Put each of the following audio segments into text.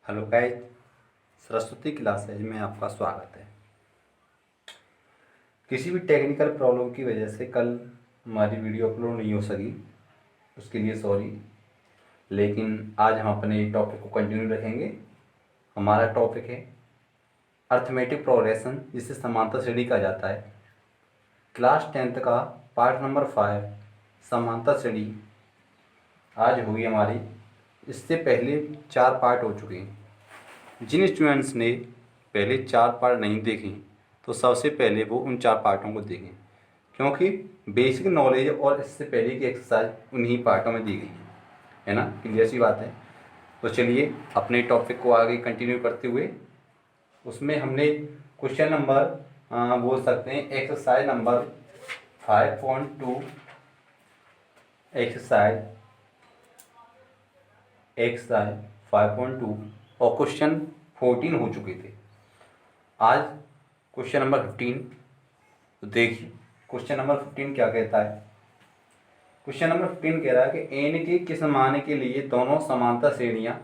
Hello guys, Saraswati classes में आपका स्वागत है। किसी भी टेक्निकल प्रॉब्लम की वजह से कल हमारी वीडियो अपलोड नहीं हो सकी, उसके लिए सॉरी। लेकिन आज हम अपने टॉपिक को कंटिन्यू रखेंगे। हमारा टॉपिक है अर्थमेटिक प्रोग्रेशन, जिसे समांतर श्रेणी कहा जाता है। क्लास 10th का पार्ट नंबर 5 समांतर श्रेणी आज हुई हमारी। इससे पहले 4 पार्ट हो चुके हैं। जिन स्टूडेंट्स ने पहले 4 पार्ट नहीं देखे तो सबसे पहले वो उन 4 पार्टों को देखें, क्योंकि बेसिक नॉलेज और इससे पहले की एक्सरसाइज उन्हीं पार्टों में दी गई है ना। क्लियर सी बात है। तो चलिए अपने टॉपिक को आगे कंटिन्यू करते हुए, उसमें हमने क्वेश्चन नंबर बोल सकते हैं एक्सरसाइज नंबर 5.2 एक्सरसाइज 5.2 और क्वेश्चन 14 हो चुके थे। आज क्वेश्चन नंबर 15। तो देखिए क्वेश्चन नंबर 15 क्या कहता है। क्वेश्चन नंबर 15 कह रहा है कि एन के किस मान के लिए दोनों समांतर श्रेणियां,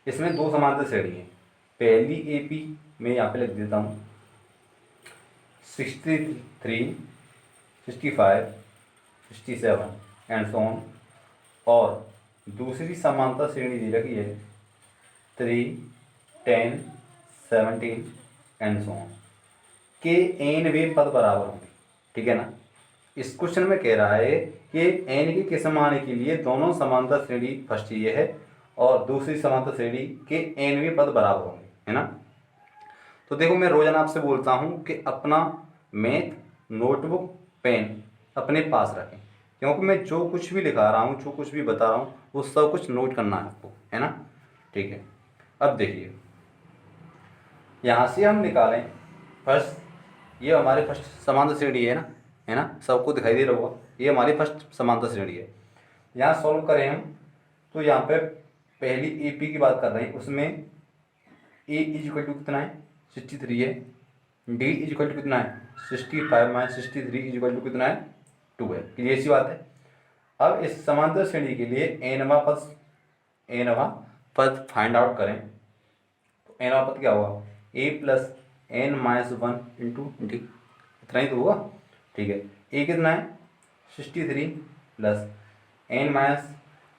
इसमें 2 समांतर श्रेणी हैं। पहली ए पी मैं यहाँ पे लिख देता हूँ 63, 65, 67 एंड सो ऑन। और दूसरी समांतर श्रेणी दे रखी है 3, 10, 17 एंड सो ऑन के एन वे पद बराबर होंगे। ठीक है ना। इस क्वेश्चन में कह रहा है कि एन के किस मान के लिए दोनों समांतर श्रेणी फर्स्ट ये है और दूसरी समांतर श्रेणी के एन वे पद बराबर होंगे, है ना। तो देखो, मैं रोजाना आपसे बोलता हूँ कि अपना मैथ नोटबुक पेन अपने पास रखें, क्योंकि मैं जो कुछ भी लिखा रहा हूँ, जो कुछ भी बता रहा हूँ, वो सब कुछ नोट करना है आपको, है ना। ठीक है। अब देखिए, यहाँ से हम निकालें फर्स्ट, ये हमारे फर्स्ट समांतर श्रेणी है ना, सबको दिखाई दे रहा होगा। ये हमारी फर्स्ट समांतर श्रेणी है। यहाँ सॉल्व करें हम, तो यहाँ पे पहली ए पी की बात कर रहे हैं, उसमें ए इज इक्वल टू कितना है 63 है। डी इज इक्वल टू कितना है 65 माइनस 63 इज इक्वल टू कितना है 2 है। क्लियर सी बात है। अब इस समांतर श्रेणी के लिए एनवा पद फाइंड आउट करें, तो एनवा पद क्या होगा A plus n minus 1 into d, इतना ही तो होगा। ठीक है। ए कितना है 63 प्लस एन माइनस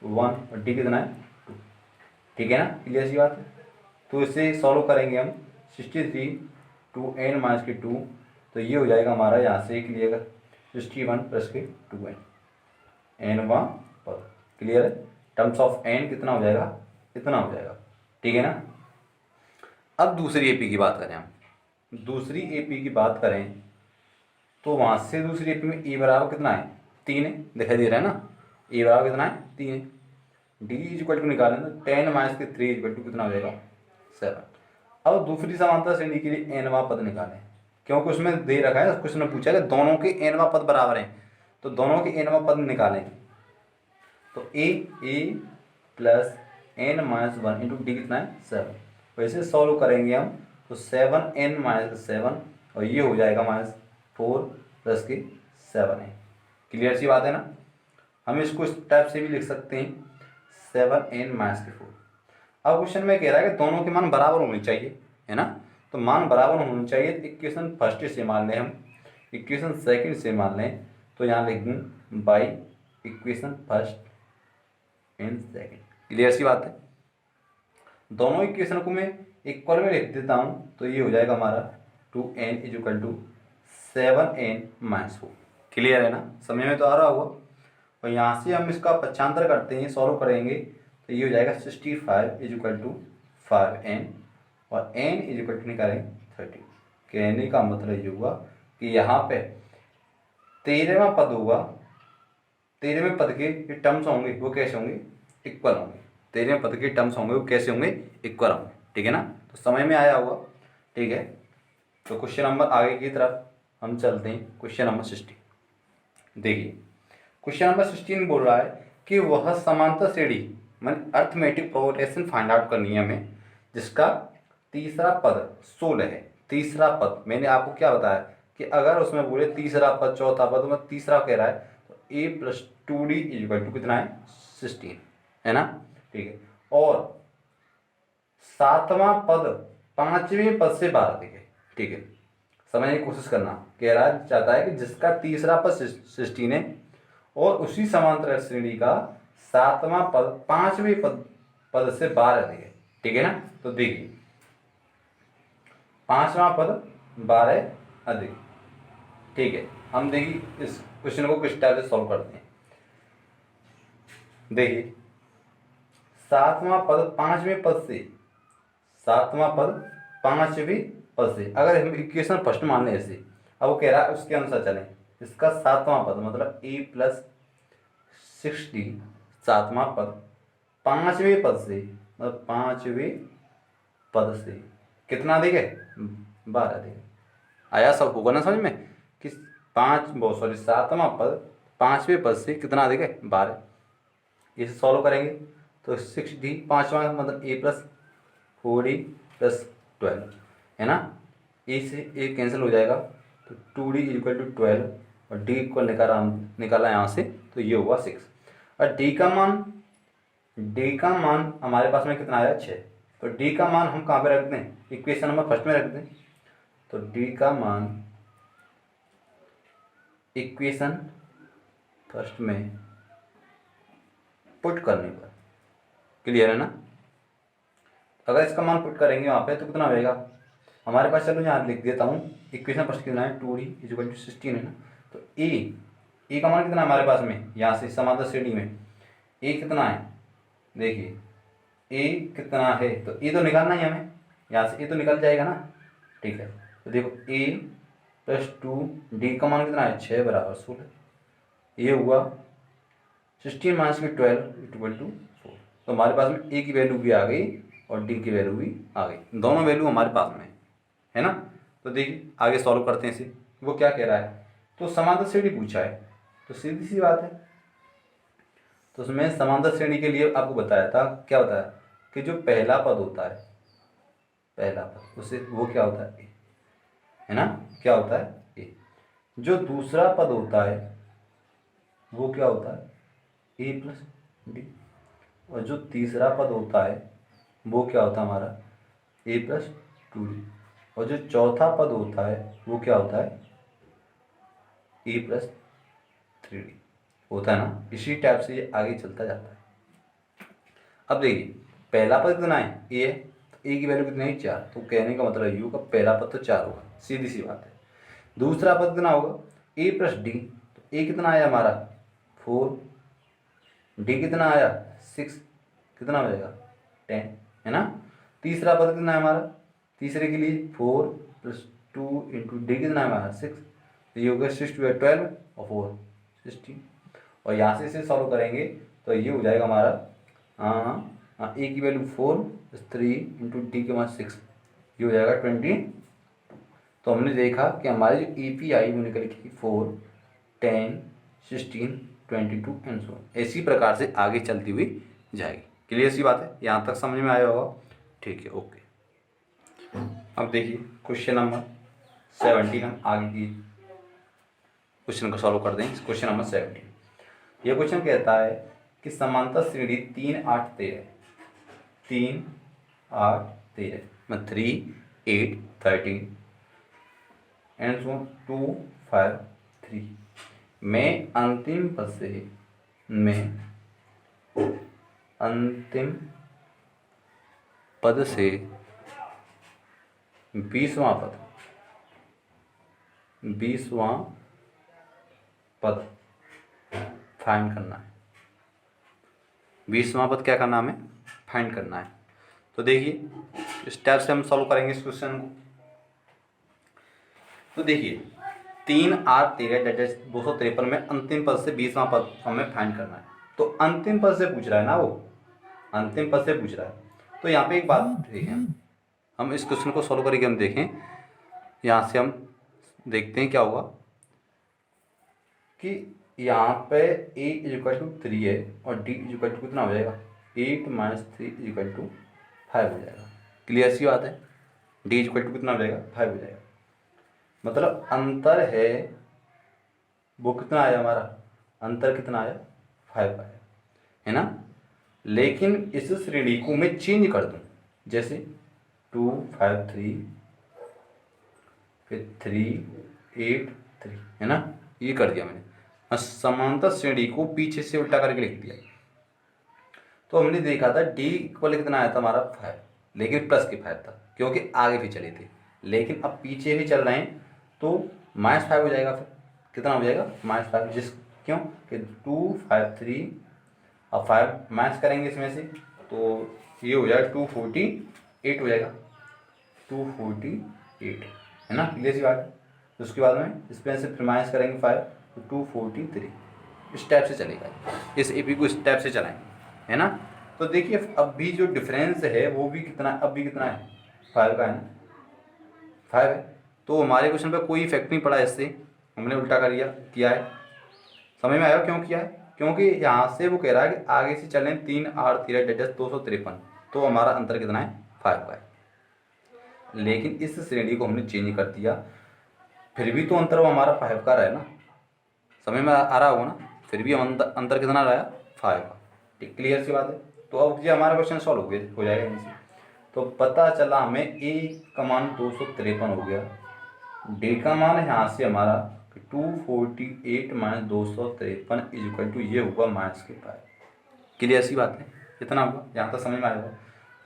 1 और डी कितना है 2। ठीक है ना। क्लियर सी बात है। तो इसे सॉल्व करेंगे हम 63 टू एन माइनस के 2, तो ये हो जाएगा हमारा यहाँ से क्लियर 61 प्लस के 2n एन वा पद। क्लियर है। टर्म्स ऑफ एन कितना हो जाएगा, इतना हो जाएगा। ठीक है ना। अब दूसरी एपी की बात करें हम, दूसरी एपी की बात करें तो वहाँ से दूसरी एपी में ए बराबर कितना है 3 है, दिखाई दे रहा है ना। ए बराबर कितना है 3 है। डी इज इक्वल टू निकालें तो 10 माइनस के 3 इज इक्वल टू कितना हो जाएगा 7। अब दूसरी समांतर श्रेणी के लिए एनवा पद निकालें, क्योंकि उसमें दे रखा है, क्वेश्चन में पूछा है कि दोनों के एनवा पद बराबर हैं, तो दोनों के एनवा पद निकालें। तो A plus n minus 1 into d कितना है 7। वैसे सॉल्व करेंगे हम तो 7n माइनस 7 और ये हो जाएगा माइनस 4 प्लस के 7 है। क्लियर सी बात है ना। हम इसको इस टाइप से भी लिख सकते हैं 7n माइनस के 4। अब क्वेश्चन में कह रहा है कि दोनों के मान बराबर होने चाहिए, है ना। तो मान बराबर होने चाहिए, तो इक्वेशन फर्स्ट से मान लें हम, इक्वेशन सेकंड से मान लें, तो यहाँ लिख दूँ by equation first and second. Clear सी बात है। दोनों इक्वेशन को मैं इक्वल में लिख देता हूँ, तो ये हो जाएगा हमारा 2n is equal to 7n minus 4। Clear है ना, समझ में तो आ रहा होगा। और यहाँ से हम इसका पक्षांतर करते हैं, सॉल्व करेंगे, तो ये हो जाएगा 65 इज इक्वल टू 5n और n इज इक्वल टू निकालें 30। कहने का मतलब ये हुआ कि यहाँ पे 13वां पद होगा, 13वें पद के टर्म्स होंगे वो कैसे होंगे, इक्वल होंगे। 13वें पद के टर्म्स होंगे वो कैसे होंगे, इक्वल होंगे। ठीक है ना। तो समझ में आया होगा। ठीक है। तो क्वेश्चन नंबर आगे की तरफ हम चलते हैं। क्वेश्चन नंबर 16 देखिए। क्वेश्चन नंबर 16 बोल रहा है कि वह समांतर श्रेणी मान अर्थमेटिक प्रोग्रेशन फाइंड आउट करनी है हमें, जिसका तीसरा पद 16 है। तीसरा पद मैंने आपको क्या बताया कि अगर उसमें बोले तीसरा पद चौथा पद, तो मैं तीसरा कह रहा है, तो A plus 2d is equal to कितना है 16, है ना। ठीक है। और सातवां पद पांचवें पद से बाहर अधिक है। ठीक है, समझने की कोशिश करना। कह रहा है, चाहता है कि जिसका तीसरा पद 16 है और उसी समांतर श्रेणी का सातवां पद पांचवें पद से बाहर अधिक है। ठीक है ना, तो देखिए पांचवा पद 12 अधिक। ठीक है, हम देखिए इस क्वेश्चन को किस टाइप से सॉल्व करते हैं। देखिए सातवां पद पांचवें पद से, सातवां पद पांचवें पद से, अगर हम इक्वेशन फर्स्ट मान लें ऐसे, अब वो कह रहा है उसके अनुसार चलें। इसका सातवां पद मतलब a + 60 सातवां पद पांचवें पद से, मतलब पांचवें पद से कितना अधिक है, 12 अधिक है। आया सब होगा ना समझ में कि सातवां पद पांचवें पद से कितना अधिक है, 12। इसे सॉल्व करेंगे तो 60 पांचवा मतलब a + 4d + 12 है ना, ए से ए कैंसिल हो जाएगा तो 2d = 12 और d को निकाला यहाँ से तो ये हुआ 6। और d का मान हमारे पास में कितना आया, 6। तो d का मान हम कहाँ पे रख दें, इक्वेशन नंबर फर्स्ट में रख दें। तो d का मान इक्वेशन फर्स्ट में पुट करने पर, क्लियर है ना। अगर इसका मान पुट करेंगे वहाँ पे तो कितना होएगा हमारे पास, चलो यहाँ लिख देता हूँ। इक्वेशन फर्स्ट कितना है, 2d = 16 है ना। तो ए का मान कितना है हमारे पास में, यहाँ से समांतर श्रेणी में ए कितना है, देखिए ए कितना है, तो ए तो निकालना ही हमें, यहाँ से ए तो निकल जाएगा ना। ठीक है, तो देखो a + 2d का मान कितना है, 6 = 16। ये हुआ 16 - 12 = 4। तो हमारे पास में a की वैल्यू भी आ गई और d की वैल्यू भी आ गई, दोनों वैल्यू हमारे पास में है ना। तो देखिए आगे सॉल्व करते हैं इसे। वो क्या कह रहा है, तो समांतर श्रेणी पूछा है, तो सीधी सी बात है। तो उसमें समांतर श्रेणी के लिए आपको बताया था, क्या बताया कि जो पहला पद होता है, पहला पद उसे वो क्या होता है, ए, है ना, क्या होता है ए। जो दूसरा पद होता है वो क्या होता है, a + d। और जो तीसरा पद होता है वो क्या होता है हमारा, a + 2d। और जो चौथा पद होता है वो क्या होता है, a + 3d होता है ना। इसी टाइप से ये आगे चलता जाता है। अब देखिए पहला पद कितना है, a है, तो a की वैल्यू कितनी है, 4। तो कहने का मतलब u का पहला पद तो 4 होगा, सीधी सी बात है। दूसरा पद कितना होगा, a + d। तो a कितना आया हमारा, 4, d कितना आया, 6, कितना हो जाएगा, 10 है ना। तीसरा पद कितना है हमारा, तीसरे के लिए 4 + 2 × d कितना है हमारा, 6। तो ये हो गया 6 × 2 = 12 और 4 16। और यहाँ से इसे सॉल्व करेंगे तो ये हो जाएगा हमारा a की वैल्यू 4 + 3 × d के मान 6, ये हो जाएगा 20। तो हमने देखा कि हमारी जो EP आई वो निकल के 4 10 16 22 एंड सो इसी प्रकार से आगे चलती हुई जाएगी। क्लियर सी बात है, यहाँ तक समझ में आया होगा। ठीक है, ओके। अब देखिए क्वेश्चन नंबर 17 हम आगे की क्वेश्चन को सॉल्व कर दें। क्वेश्चन नंबर 17 ये क्वेश्चन कहता है कि समांतर श्रेणी 3 8 13 3 8 13 में 3 8 13 एंड सो 2 5 3 में अंतिम पद से बीसवां पद फाइंड करना है। 20वां पद क्या करना है, हमें फाइंड करना है। तो देखिए इस टाइप से हम सॉल्व करेंगे इस क्वेश्चन को। तो देखिए 3 8 13 डेट इज 253 में अंतिम पद से 20वां पद हमें फाइंड करना है। तो अंतिम पद से पूछ रहा है ना, वो अंतिम पद से पूछ रहा है। तो यहाँ पे एक बात देखें, हम इस क्वेश्चन को सॉल्व करके हम देखें, यहाँ से हम देखते हैं क्या होगा कि यहाँ पे a = 3 है और d = कितना हो जाएगा, 8 - 3 = 5 हो जाएगा। क्लियर सी बात है, d = कितना हो जाएगा, 5 हो जाएगा। मतलब अंतर है वो कितना आया हमारा, अंतर कितना आया, 5 आया, है ना। लेकिन इस श्रेणी को मैं चेंज कर दूँ, जैसे 2 5 3 फिर 3 8 3, है ना, ये कर दिया मैंने। समांतर श्रेणी को पीछे से उल्टा करके लिख दिया। तो हमने देखा था डी इक्वल कितना आया था हमारा 5, लेकिन प्लस के 5 था क्योंकि आगे भी चले थे, लेकिन अब पीछे भी चल रहे हैं तो -5 हो जाएगा। फिर कितना हो जाएगा -5, जिस क्यों कि 2 5 3, अब 5 माइनस करेंगे इसमें से तो ये हो जाएगा 248 हो जाएगा, 248, है ना, क्लियर सी बात है। तो उसके बाद में इसमें से फिर माइनस करेंगे 5 तो 243, इस टाइप से चलेगा, इस एपी को इस टाइप से चलाएंगे, है ना। तो देखिए अब भी जो डिफरेंस है वो भी कितना, अब भी कितना है 5 का, है ना, 5 है। तो हमारे क्वेश्चन पे कोई इफेक्ट नहीं पड़ा, इससे हमने उल्टा कर किया है। समझ में आया क्यों किया है? क्योंकि यहाँ से वो कह रहा है कि आगे से चलें 3 8 13 253, तो हमारा अंतर कितना है 5 का है। लेकिन इस श्रेणी को हमने चेंज कर दिया, फिर भी तो अंतर वो हमारा 5 का रहा है ना, समझ में आ रहा होगा ना, फिर भी हम अंतर कितना रहा 5 का। ठीक, क्लियर सी बात है। तो अब ये हमारा क्वेश्चन सॉल्व हो जाएगा इनसे। तो पता चला हमें ए का मान 253 हो गया, डी का मान यहाँ से हमारा 248 - 253 इज टू ये हुआ -5। क्लियर सी बात है, इतना हुआ, यहाँ तक समझ में आएगा।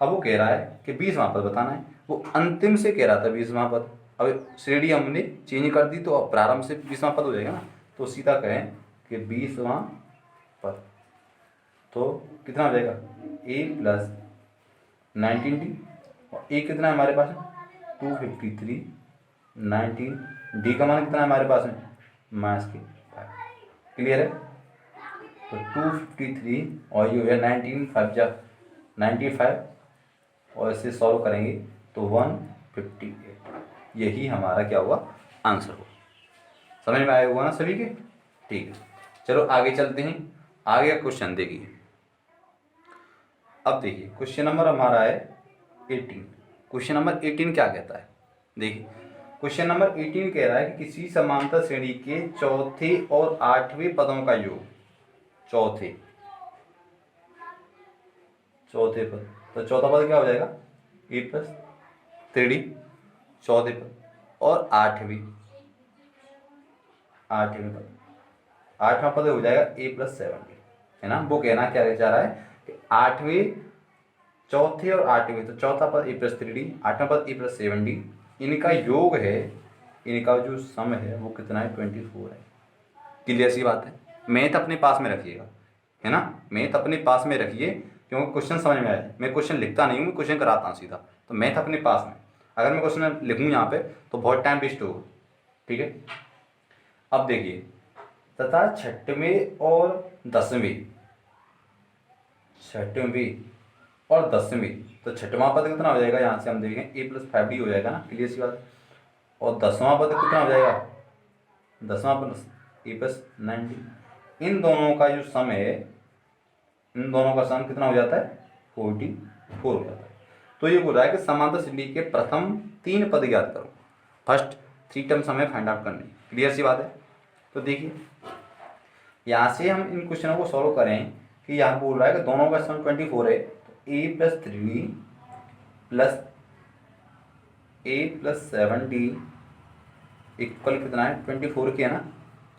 अब वो कह रहा है कि 20वां पद बताना है, वो अंतिम से कह रहा था 20वां पद, अब श्रेणी हमने चेंज कर दी तो अब प्रारंभ से 20वां पद हो जाएगा ना, तो सीधा कहें कि 20वां पद, तो कितना हो जाएगा a + 19d, और a कितना है हमारे पास 253, 19, डी का मान कितना है हमारे पास में -5। क्लियर है। तो 253 और ये हो गया 19 5 जा 95, और इसे सॉल्व करेंगे तो 158, यही हमारा क्या हुआ आंसर हुआ। समझ में आया हुआ ना सभी के? ठीक है, चलो आगे चलते हैं। आगे का क्वेश्चन देखिए। अब देखिए क्वेश्चन नंबर हमारा है 18। क्वेश्चन नंबर 18 क्या कहता है? देखिए क्वेश्चन नंबर 18 कह रहा है कि किसी समांतर श्रेणी के चौथे और आठवें पदों का योग, चौथे पद, तो चौथा पद क्या हो जाएगा a + 3d, चौथे पद, और आठवें पद, आठवां पद हो जाएगा a + 7d, है ना। वो कहना क्या चाह रहा है कि आठवें, चौथे और आठवें, तो चौथा पद a + 3d, आठवां पद a + 7d, इनका योग है, इनका जो सम है वो कितना है 24 है। क्लियर सी बात है। मैथ अपने पास में रखिएगा, है ना, मैथ अपने पास में रखिए, क्योंकि क्वेश्चन समझ में आए। मैं क्वेश्चन लिखता नहीं हूँ, मैं क्वेश्चन कराता हूँ सीधा, तो मैथ अपने पास में, अगर मैं क्वेश्चन लिखूँ यहाँ पे तो बहुत टाइम वेस्ट होगा। ठीक है, अब देखिए, तथा छठवें और दसवें, तो छठवां पद कितना हो जाएगा, यहाँ से हम देखें a + 5d हो जाएगा ना, क्लियर सी बात है। और 10वां पद कितना हो जाएगा, 10वां पद a + 9d, इन दोनों का जो सम है, इन दोनों का सम कितना हो जाता है 44 हो जाता है। तो ये बोल रहा है कि समांतर श्रेणी के प्रथम 3 पद ज्ञात करो, फर्स्ट 3 टर्म्स हमें फाइंड आउट करनी। क्लियर सी बात है। तो देखिए यहाँ से हम इन क्वेश्चनों को सॉल्व करें कि यहाँ बोल रहा है कि दोनों का सम 24 है, तो a + 3d + a + 7d equal कितना है 24 की, है ना।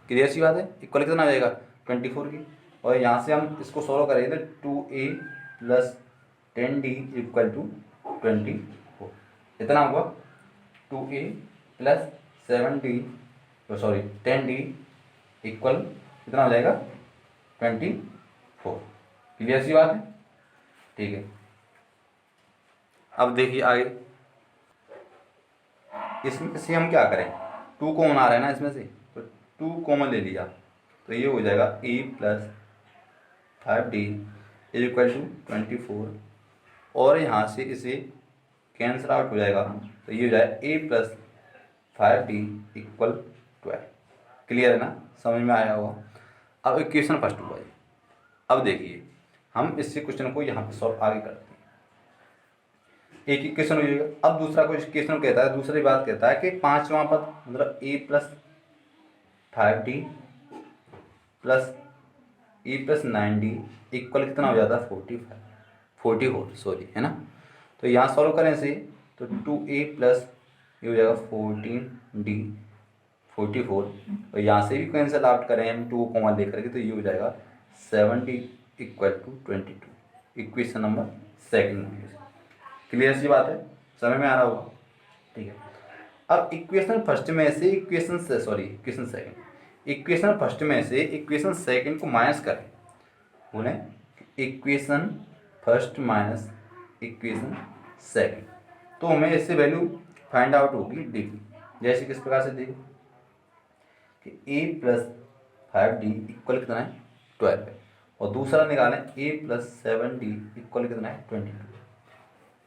क्लियर सी बात है, इक्वल कितना हो जाएगा 24 की, और यहाँ से हम इसको सॉल्व करेंगे तो 2a + 10d = 24, इतना हुआ 2a + 7d, sorry 10d equal कितना हो जाएगा 24। क्लियर सी बात है, ठीक है। अब देखिए आगे, इसमें से हम क्या करें, 2 कॉमन आ रहा है ना इसमें से, तो 2 कॉमन ले लिया, तो ये हो जाएगा a + 5d = 24, और यहाँ से इसे कैंसल आउट हो जाएगा, तो ये हो जाएगा a + 5d = 12। क्लियर है ना, समझ में आया होगा। अब इक्वेशन फर्स्ट हुआ है। अब देखिए हम इससे क्वेश्चन को यहाँ पे सॉल्व आगे करते हैं। एक इक्वेशन हो जाएगा। अब दूसरा कोई इक्वेशन कहता है, दूसरी बात कहता है कि 5वां पद मतलब a + 5d + a + 9d equal कितना हो जाता है 44, सॉरी, है ना। तो यहाँ सॉल्व करें इसे तो 2a प्लस ये हो जाएगा 14d 44, और यहाँ से भी कैंसिल आउट करें हम 2 कॉमा लेकर के, तो ये हो जाएगा 7d equal to 22। Equation number second. Clear सी बात है, समझ में आ रहा होगा। ठीक है, अब इक्वेशन फर्स्ट में से इक्वेशन सेकंड को माइनस करें। बोले equation first minus equation second, तो हमें इससे वैल्यू फाइंड आउट होगी डी की। जैसे किस प्रकार से देखो कि a प्लस 5d इक्वल कितना है 12 है, और दूसरा निकालें a प्लस 7d इक्वल कितना है 22।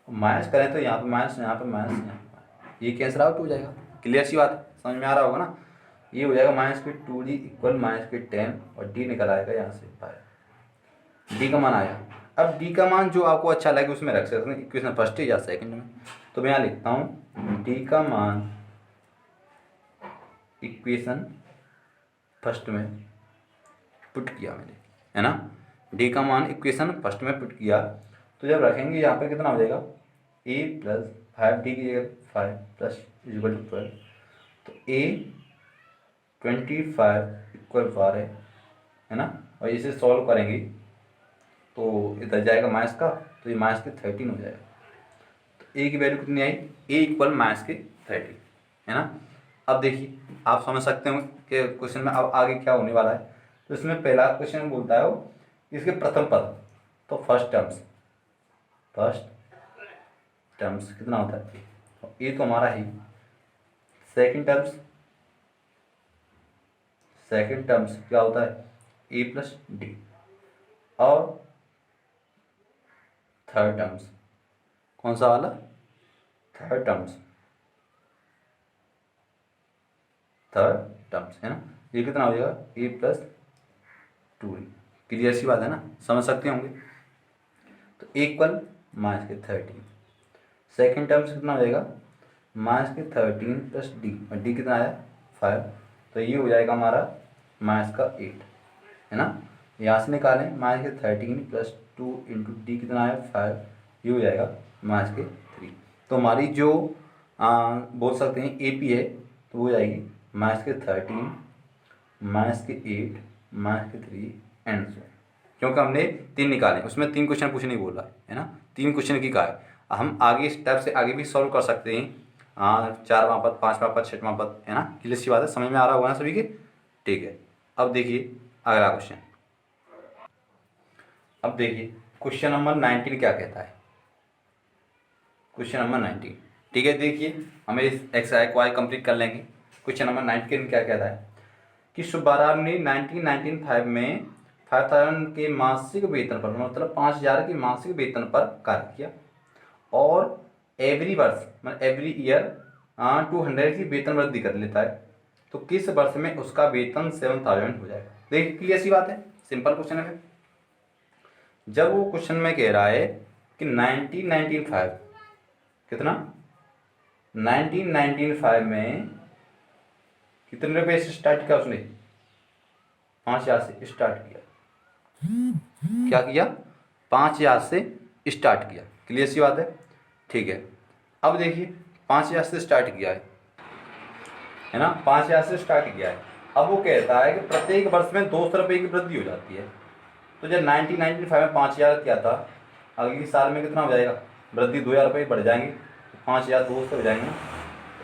माइनस करें तो यहाँ पे माइनस, यहाँ पे माइनस, यहाँ पे ये कैंसिल आउट हो जाएगा। क्लियर सी बात है, समझ में आ रहा होगा ना। ये हो जाएगा माइनस के 2d इक्वल माइनस के 10, और d निकल आएगा यहाँ से 5। d का मान आया। अब d का मान जो आपको अच्छा लगे उसमें रख सकते हैं, इक्वेशन फर्स्ट या सेकंड में। तो मैं यहाँ लिखता हूँ d का मान इक्वेशन फर्स्ट में पुट किया मैंने, है ना। d का मान इक्वेशन फर्स्ट में पुट किया, तो जब रखेंगे यहाँ पे कितना हो जाएगा a प्लस 5d की जगह 5 प्लस इक्वल टू 12, तो a 25 इक्वल 12 है ना। और इसे सॉल्व करेंगे तो इधर जाएगा माइनस का, तो ये माइनस के 13 हो जाएगा। तो a की वैल्यू कितनी आई, a इक्वल माइनस के 13, है ना। अब देखिए आप समझ सकते हो कि क्वेश्चन में अब आगे क्या होने वाला है। तो इसमें पहला क्वेश्चन बोलता है वो इसके प्रथम पद, तो फर्स्ट टर्म्स कितना होता है ए, तो हमारा ही सेकंड टर्म्स क्या होता है ए प्लस डी, और थर्ड टर्म्स कौन सा वाला, थर्ड टर्म्स है ना। ये कितना हो जाएगा ए प्लस 2d। क्लियर सी बात है ना, समझ सकते होंगे। तो इक्वल माइनस के 13, सेकेंड टर्म्स कितना हो जाएगा माइनस के 13 प्लस डी, और डी कितना आया 5, तो ये हो जाएगा हमारा माइनस का 8, है ना। यहाँ से निकालें माइनस के 13 प्लस 2 इंटू डी कितना आया 5, ये हो जाएगा माइनस के 3। तो हमारी जो बोल सकते हैं ए पी है, तो वो हो जाएगी माइनस के 13 माइनस के 8 माइनस के 3 एंड सो, क्योंकि हमने 3 निकाले, उसमें 3 क्वेश्चन पूछने ही बोला है ना। 3 क्वेश्चन की का है, हम आगे स्टेप से आगे भी सॉल्व कर सकते हैं। 4वां पद, 5वां पद, 6वां पद, है ना। क्लियर सी बात है, समझ में आ रहा होगा ना सभी के। ठीक है, अब देखिए अगला क्वेश्चन। अब देखिए क्वेश्चन नंबर 19 क्या कहता है। क्वेश्चन नंबर 19, ठीक है। देखिए हमें इस एक्सरसाइज को आज कंप्लीट कर लेंगे। क्वेश्चन नंबर 19 क्या कहता है कि सुब्बाराव ने 1995 में 5000 के मासिक वेतन पर, मतलब 5000 के मासिक वेतन पर कार्य किया, और एवरी वर्ष मतलब एवरी ईयर 200 की वेतन वृद्धि कर लेता है, तो किस वर्ष में उसका वेतन 7000 हो जाएगा। देखिए क्लियर सी बात है, सिंपल क्वेश्चन है। जब वो क्वेश्चन में कह रहा है कि 1995 कितना 1995 में कितने रुपये से स्टार्ट किया उसने, 5000 से स्टार्ट किया। क्या किया, 5000 से स्टार्ट किया। क्लियर सी बात है, ठीक है। अब देखिए 5000 से स्टार्ट किया है ना, 5000 से स्टार्ट किया है। अब वो कहता है कि प्रत्येक वर्ष में 200 रुपये की वृद्धि हो जाती है। तो जब 1995 में 5000 किया था, अगले साल में कितना हो जाएगा वृद्धि, 2000 रुपये बढ़ जाएंगे, 5200 हो जाएंगे।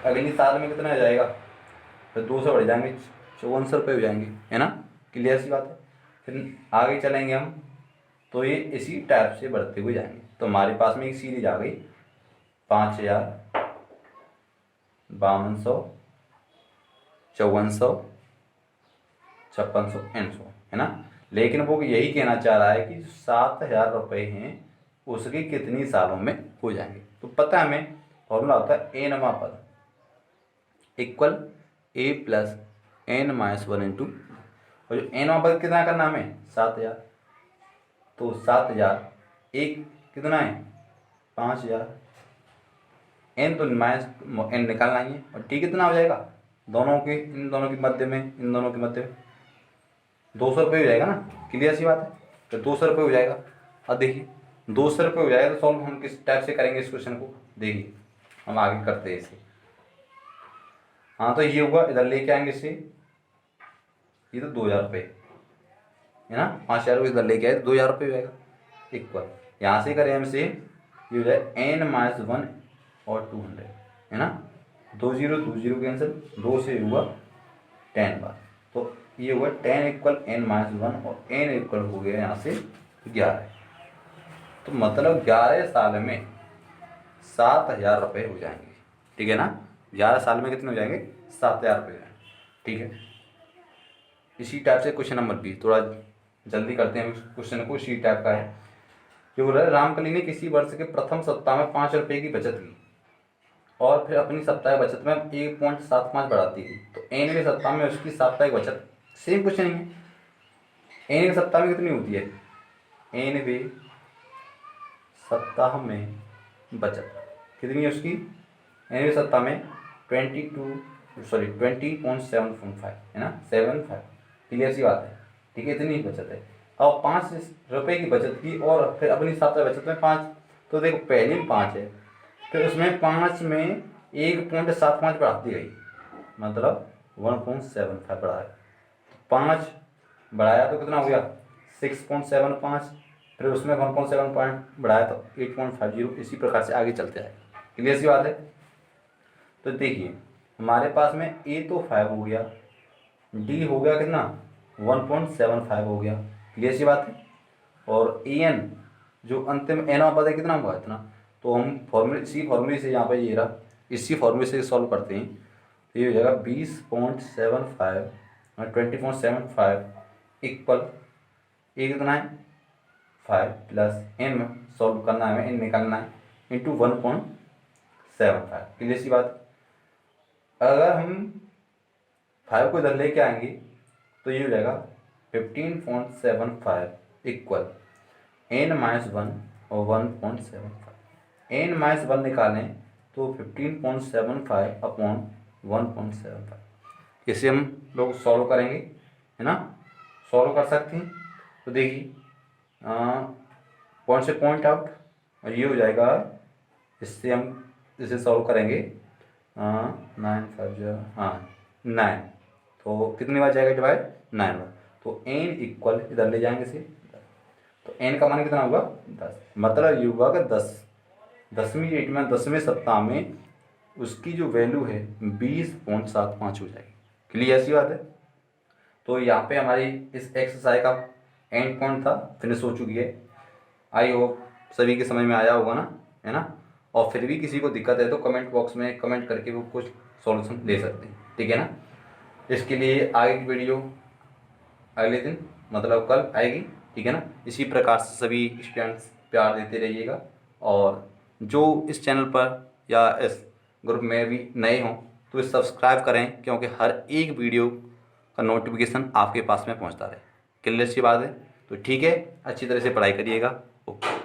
अगले साल में कितना हो जाएगा, फिर 200 बढ़ जाएंगे, 5400 रुपये हो जाएंगे, है ना। क्लियर सी बात है। फिर आगे चलेंगे हम, तो ये इसी टाइप से बढ़ते हुए जाएंगे। तो हमारे पास में एक सीरीज आ गई 5000, 5200, 5400, 5600 एंड सो, है ना। लेकिन वो यही कहना चाह रहा है कि 7000 रुपये हैं उसके कितनी सालों में हो जाएंगे। तो पता है हमें फॉर्मूला होता है n पद equal a plus n minus 1 into, और जो n पद कितना करना हमें 7000, तो 7000 एक कितना है 5000, n तो माइनस n निकालना ही है, और t कितना हो जाएगा दोनों के, इन दोनों के मध्य में, इन दोनों के मध्य में 200 रुपये हो जाएगा ना। क्लियर सी बात है, तो 200 रुपये हो जाएगा। अब देखिए 200 रुपये हो जाएगा। तो सॉल्व हम किस टाइप से करेंगे इस क्वेश्चन को, देखिए हम आगे करते हैं इसे। हाँ तो ये हुआ, इधर लेके आएंगे इसे, ये तो 2000 रुपये है ना, 5000 रुपये इधर लेके आए तो 2000 रुपये हो जाएगा इक्वल। यहाँ से करें हम इसे, ये हो जाए n-1 और 200 है ना, 2 0 2 0 कैंसिल, 2 से हुआ 10 बार, तो ये हुआ 10 इक्वल n-1 और n इक्वल हो गया यहाँ से 11। तो मतलब 11 साल में 7000 रुपये हो जाएंगे, ठीक है ना। 11 साल में कितने हो जाएंगे, 7000 रुपये, ठीक है। इसी टाइप से क्वेश्चन नंबर बी, थोड़ा जल्दी करते हैं क्वेश्चन को, इसी टाइप का है। जो बोल रहा है, रामकली ने किसी वर्ष के प्रथम सप्ताह में 5 रुपये की बचत की और फिर अपनी साप्ताहिक बचत में 1.75 बढ़ाती है, तो एनवें सप्ताह में उसकी साप्ताहिक बचत, सेम क्वेश्चन ही है, एनवें सप्ताह में कितनी होती है, एनवें सप्ताह में बचत कितनी है उसकी, एनवें सप्ताह में 20.75 है ना, 75, क्लियर सी बात है, ठीक है, इतनी ही बचत है। अब 5 रुपये की बचत की और फिर अपनी साप्ताहिक बचत में 5, तो देखो पहले में 5 है, फिर उसमें 5 में 1.75 बढ़ा दी गई, मतलब 1.75 बढ़ाया, 5 बढ़ाया तो कितना हो गया 6.75, फिर उसमें 1.7 बढ़ाया तो 8.50, इसी प्रकार से आगे चलते आए, क्लियर सी बात है। तो देखिए हमारे पास में ए तो 5 हो गया, डी हो गया कितना 1.75 हो गया, क्लियर सी बात है, और ए एन जो अंतिम एन पद है कितना हुआ इतना, तो हम फॉर्मूले, इसी फॉर्मूले से यहाँ पर ये रहा, इसी फॉर्मूले से सॉल्व करते हैं, तो ये हो जाएगा 20.75 और 20.75 इक्वल ए कितना है 5 प्लस एन सॉल्व करना है, एन निकालना है, इंटू 1.75, क्लियर सी बात। अगर हम 5 को इधर लेके आएंगे तो ये हो जाएगा 15.75 इक्वल n-1 और 1.75, n-1 निकालें तो 15.75 अपॉन 1.75, इसे हम लोग सॉल्व करेंगे है ना, सॉल्व कर सकते हैं। तो देखिए पॉइंट से पॉइंट आउट, और ये हो जाएगा, इससे हम इसे सॉल्व करेंगे 9 5 9, तो कितनी बार जाएगा डिवाइड 9 बार, तो n इक्वल इधर ले जाएंगे इसे, तो n का मान कितना होगा 10, मतलब ये हुआ कि 10वीं डेट में 10वें सप्ताह में उसकी जो वैल्यू है 20.75 हो जाएगी, क्लियर सी बात है। तो यहाँ पे हमारी इस एक्सरसाइज का एंड पॉइंट था, फिनिश हो चुकी है। आई होप सभी के समझ में आया होगा ना, है ना। और फिर भी किसी को दिक्कत है तो कमेंट बॉक्स में कमेंट करके वो कुछ सॉल्यूशन दे सकते हैं, ठीक है ना। इसके लिए आगे की वीडियो अगले दिन मतलब कल आएगी, ठीक है ना। इसी प्रकार से सभी स्टूडेंट्स प्यार देते रहिएगा, और जो इस चैनल पर या इस ग्रुप में भी नए हों तो इसे सब्सक्राइब करें, क्योंकि हर एक वीडियो का नोटिफिकेशन आपके पास में पहुंचता रहे, क्लियर सी बात है। तो ठीक है, अच्छी तरह से पढ़ाई करिएगा, ओके।